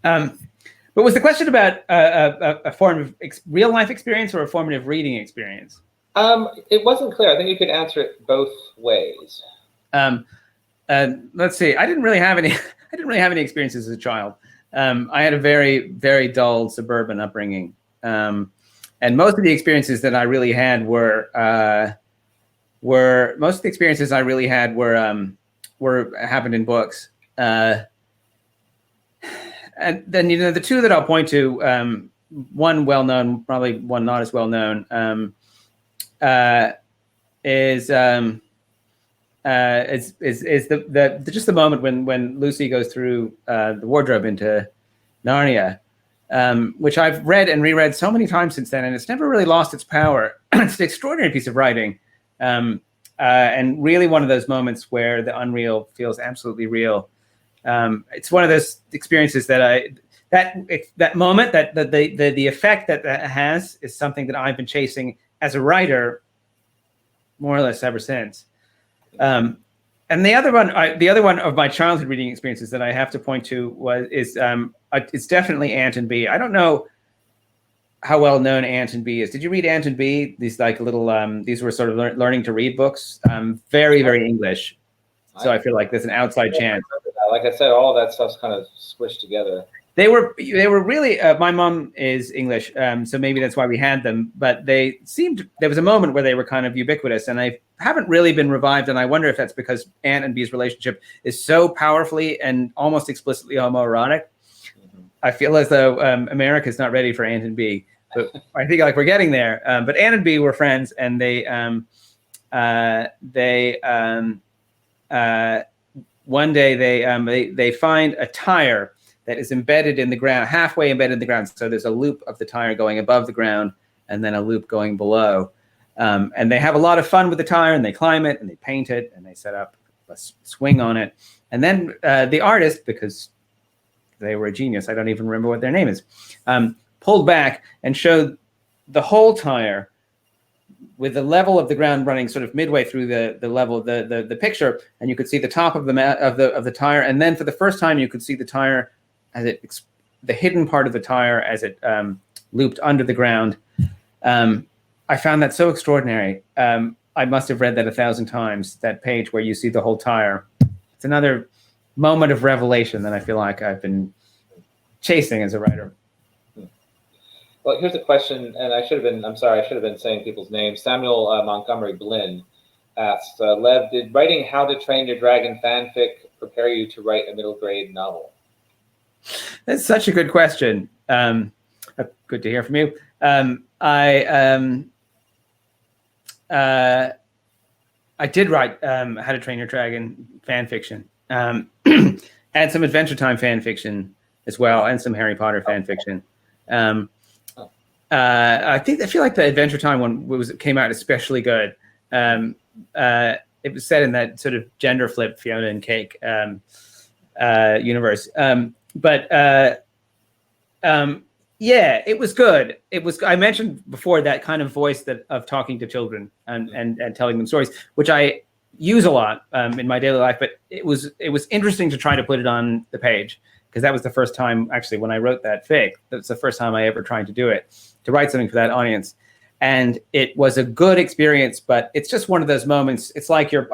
But was the question about a form of real life experience or a formative reading experience? It wasn't clear. I think you could answer it both ways. Let's see. I didn't really have any experiences as a child. I had a very, very dull suburban upbringing. And most of the experiences that I really had were happened in books. And then, the two that I'll point to, one well-known, probably one not as well-known, is just the moment when Lucy goes through the wardrobe into Narnia, which I've read and reread so many times since then, and it's never really lost its power. It's an extraordinary piece of writing, and really one of those moments where the unreal feels absolutely real. It's one of those experiences that moment, that the effect that has is something that I've been chasing as a writer more or less ever since. And the other one of my childhood reading experiences that I have to point to is definitely Ant and Bee. I don't know how well known Ant and Bee is. Did you read Ant and Bee? These like little these were sort of learning to read books. Very, very English. So I feel like there's an outside chance. Like I said, all of that stuff's kind of squished together. were really. My mom is English, so maybe that's why we had them. But they seemed there was a moment where they were kind of ubiquitous, and I haven't really been revived. And I wonder if that's because Anne and Bee's relationship is so powerfully and almost explicitly homoerotic. I feel as though America's not ready for Anne and Bee, but I think like we're getting there. But Anne and Bee were friends, and they one day they find a tire that is embedded in the ground, halfway embedded in the ground. So there's a loop of the tire going above the ground and then a loop going below. And they have a lot of fun with the tire, and they climb it and they paint it and they set up a swing on it. And then the artist, because they were a genius, I don't even remember what their name is, pulled back and showed the whole tire with the level of the ground running sort of midway through the level of the picture, and you could see the top of the tire, and then for the first time you could see the tire as the hidden part of the tire as it looped under the ground. I found that so extraordinary. I must have read that 1,000 times, that page where you see the whole tire. It's another moment of revelation that I feel like I've been chasing as a writer. Well, here's a question, and I should have been saying people's names. Samuel Montgomery Blinn asks, Lev, did writing How to Train Your Dragon fanfic prepare you to write a middle grade novel? That's such a good question. Good to hear from you. I did write How to Train Your Dragon fan fiction, and some Adventure Time fan fiction as well, and some Harry Potter fan fiction. I feel like the Adventure Time one came out especially good. It was set in that sort of gender flip Fiona and Cake universe. Yeah, it was good. It was. I mentioned before that kind of voice of talking to children and telling them stories, which I use a lot in my daily life. But it was interesting to try to put it on the page, because that was the first time, actually, when I wrote that fic. That's the first time I ever tried to do it, to write something for that audience. And it was a good experience, but it's just one of those moments. It's like you're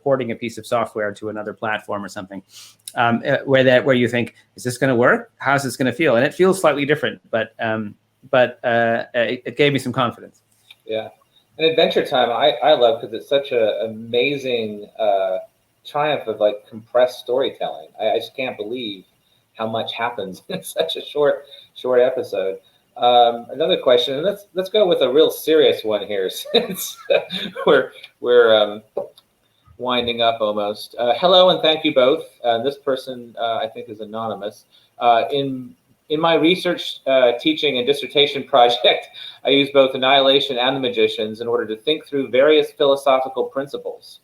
porting a piece of software to another platform or something, where you think, is this going to work? How's this going to feel? And it feels slightly different, but it gave me some confidence. Yeah, and Adventure Time I love, because it's such an amazing triumph of like compressed storytelling. I just can't believe how much happens in such a short episode. Another question, and let's go with a real serious one here, since we're winding up almost. Hello, and thank you both. This person I think is anonymous. In my research, teaching, and dissertation project, I used both Annihilation and The Magicians in order to think through various philosophical principles,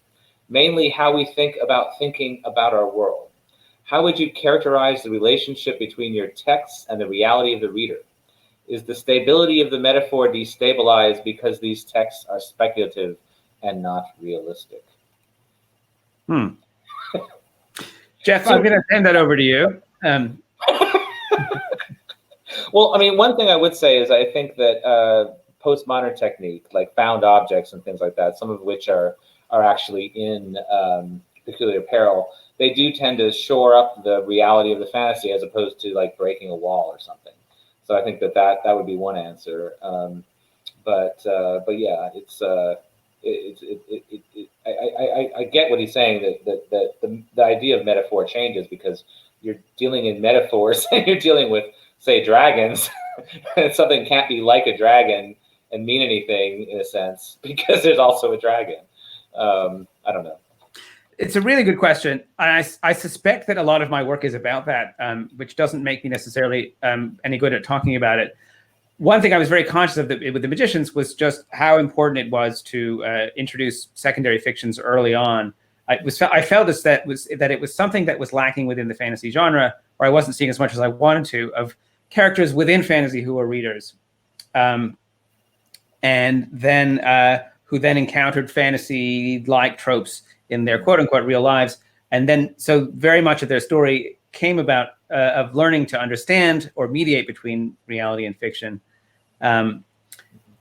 mainly how we think about thinking about our world. How would you characterize the relationship between your texts and the reality of the reader? Is the stability of the metaphor destabilized because these texts are speculative and not realistic? Jeff, I'm going to hand that over to you. Well, I mean, one thing I would say is I think that postmodern technique, like found objects and things like that, some of which are actually in peculiar peril, they do tend to shore up the reality of the fantasy as opposed to like breaking a wall or something. So I think that would be one answer. But yeah, I get what he's saying, that the idea of metaphor changes because you're dealing in metaphors and you're dealing with, say, dragons. And something can't be like a dragon and mean anything in a sense because there's also a dragon. I don't know. It's a really good question. I suspect that a lot of my work is about that, which doesn't make me necessarily any good at talking about it. One thing I was very conscious of with The Magicians was just how important it was to introduce secondary fictions early on. I felt that it was something that was lacking within the fantasy genre, or I wasn't seeing as much as I wanted to, of characters within fantasy who were readers, and then who then encountered fantasy-like tropes in their quote-unquote real lives. And then, so very much of their story came about of learning to understand or mediate between reality and fiction. And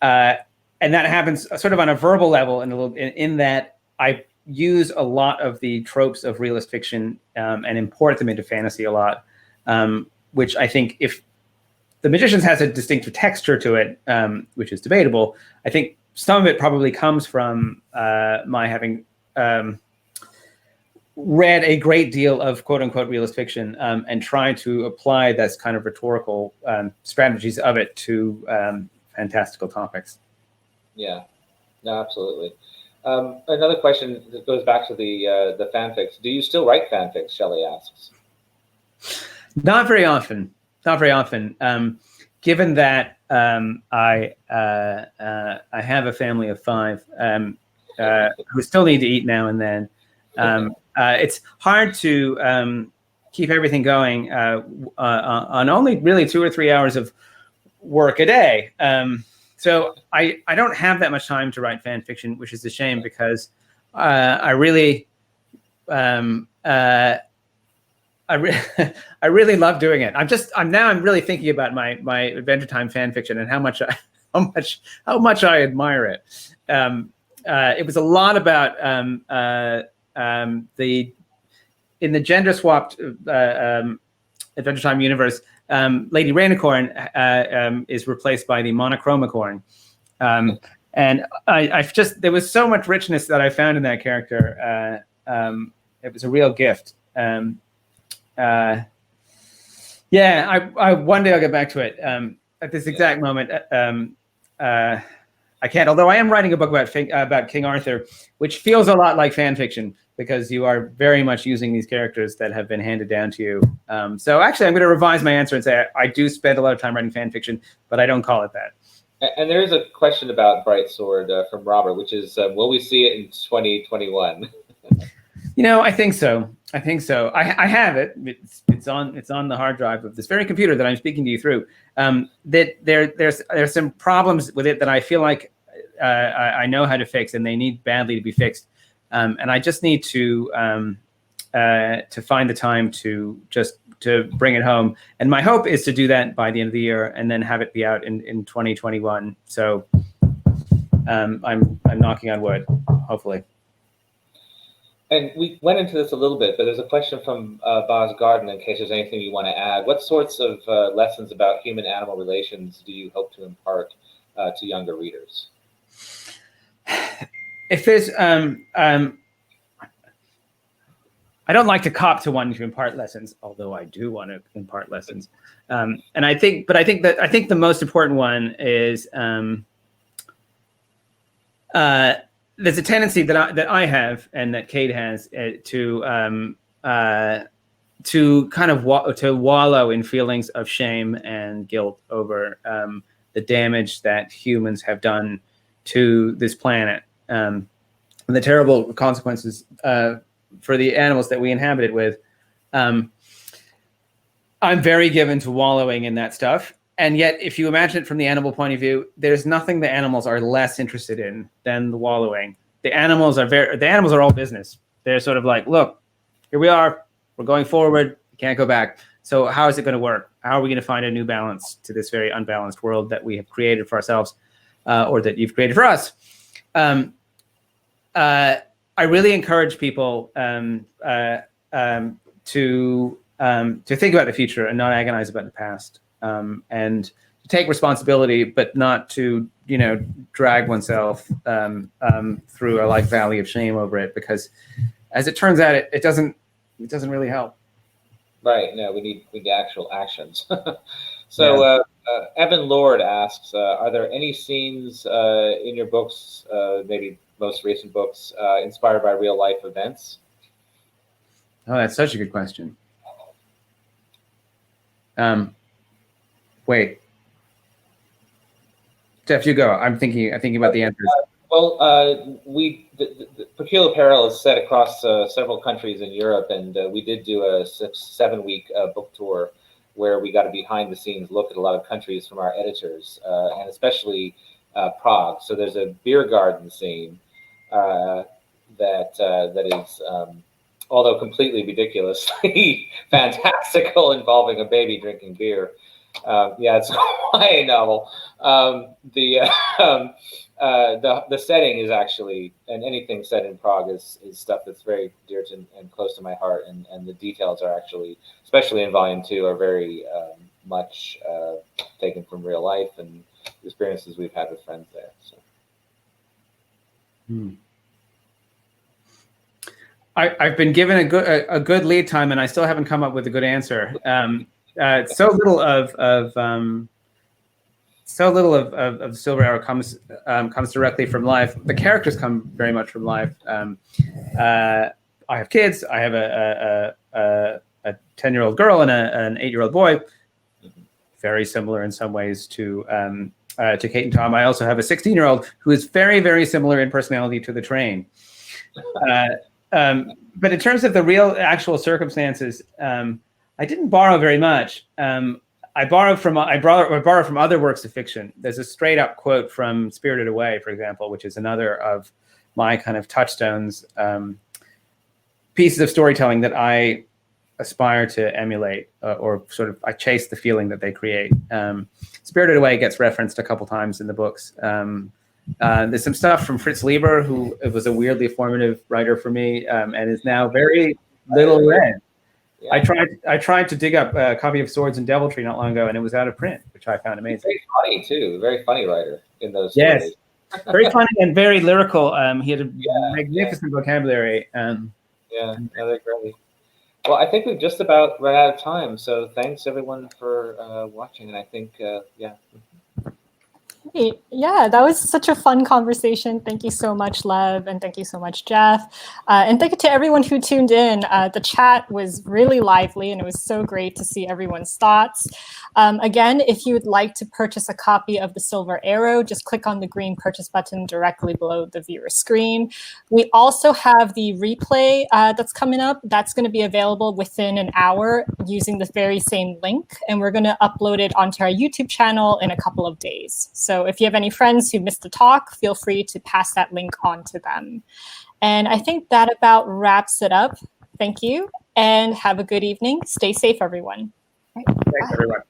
that happens sort of on a verbal level in that I use a lot of the tropes of realist fiction and import them into fantasy a lot. which I think if the Magicians has a distinctive texture to it, which is debatable, I think some of it probably comes from my having read a great deal of quote unquote realist fiction and trying to apply this kind of rhetorical strategies of it to fantastical topics. Yeah, no, absolutely. Another question that goes back to the fanfics. Do you still write fanfics? Shelley asks. Not very often. Not very often. Given that I have a family of 5 who still need to eat now and then, it's hard to keep everything going on only really 2 or 3 hours of work a day. So I don't have that much time to write fan fiction, which is a shame because I really love doing it. I'm really thinking about my Adventure Time fan fiction and how much I admire it. It was a lot about in the gender swapped Adventure Time universe. Lady Rainicorn is replaced by the Monochromicorn. And there was so much richness that I found in that character. It was a real gift. I one day I'll get back to it. At this exact moment, I can't. Although I am writing a book about King Arthur, which feels a lot like fan fiction because you are very much using these characters that have been handed down to you. So actually, I'm going to revise my answer and say I do spend a lot of time writing fan fiction, but I don't call it that. And there is a question about Bright Sword from Robert, which is, will we see it in 2021? I think so. I have it. It's on the hard drive of this very computer that I'm speaking to you through. That there's some problems with it that I feel like I know how to fix, and they need badly to be fixed. And I just need to find the time to bring it home. And my hope is to do that by the end of the year, and then have it be out in 2021. So I'm knocking on wood, hopefully. And we went into this a little bit, but there's a question from Boz Garden, in case there's anything you want to add. What sorts of lessons about human-animal relations do you hope to impart to younger readers? If there's, I don't like to cop to wanting to impart lessons, although I do want to impart lessons. And I think the most important one is there's a tendency that I have and that Kate has to kind of wallow in feelings of shame and guilt over the damage that humans have done to this planet, and the terrible consequences for the animals that we inhabit it with. I'm very given to wallowing in that stuff. And yet, if you imagine it from the animal point of view, there's nothing the animals are less interested in than the wallowing. The animals are all business. They're sort of like, look, here we are. We're going forward. We can't go back. So how is it going to work? How are we going to find a new balance to this very unbalanced world that we have created for ourselves, or that you've created for us? I really encourage people to think about the future and not agonize about the past. And to take responsibility, but not to, drag oneself through a valley of shame over it, because as it turns out, it doesn't really help. Right. No, we need actual actions. So Evan Lord asks, are there any scenes in your books, maybe most recent books, inspired by real life events? Oh, that's such a good question. Wait, Jeff, you go. I'm thinking about the answers. The Peril is set across several countries in Europe, and we did do a 7-week book tour where we got a behind-the-scenes look at a lot of countries from our editors, and especially Prague. So there's a beer garden scene that is, although completely ridiculously fantastical, involving a baby drinking beer. Yeah, it's a YA novel. The setting is actually, and anything set in Prague is stuff that's very dear to and close to my heart, and the details are actually, especially in volume 2, are very much taken from real life and experiences we've had with friends there. So. I've been given a good lead time, and I still haven't come up with a good answer. So little of Silver Arrow comes directly from life. The characters come very much from life. I have kids. I have a 10-year-old girl and an 8-year-old boy. Very similar in some ways to Kate and Tom. I also have a 16-year-old who is very, very similar in personality to the train. But in terms of the real actual circumstances, I didn't borrow very much. I borrow from other works of fiction. There's a straight up quote from Spirited Away, for example, which is another of my kind of touchstones, pieces of storytelling that I aspire to emulate, or sort of I chase the feeling that they create. Spirited Away gets referenced a couple times in the books. There's some stuff from Fritz Lieber, who was a weirdly formative writer for me, and is now very little read. Yeah. I tried to dig up a copy of Swords and Deviltry not long ago, and it was out of print, which I found amazing. Very funny too, very funny writer in those yes. stories. Very funny and very lyrical. He had a magnificent vocabulary. Yeah, they're great. Well, I think we've just about run out of time, so thanks everyone for watching, and I think Yeah, that was such a fun conversation. Thank you so much, Lev, and thank you so much, Jeff. And thank you to everyone who tuned in. The chat was really lively, and it was so great to see everyone's thoughts. Again, if you would like to purchase a copy of The Silver Arrow, just click on the green purchase button directly below the viewer screen. We also have the replay that's coming up. That's going to be available within an hour using the very same link, and we're going to upload it onto our YouTube channel in a couple of days. So if you have any friends who missed the talk, feel free to pass that link on to them. And I think that about wraps it up. Thank you, and have a good evening. Stay safe, everyone. Thanks, everyone.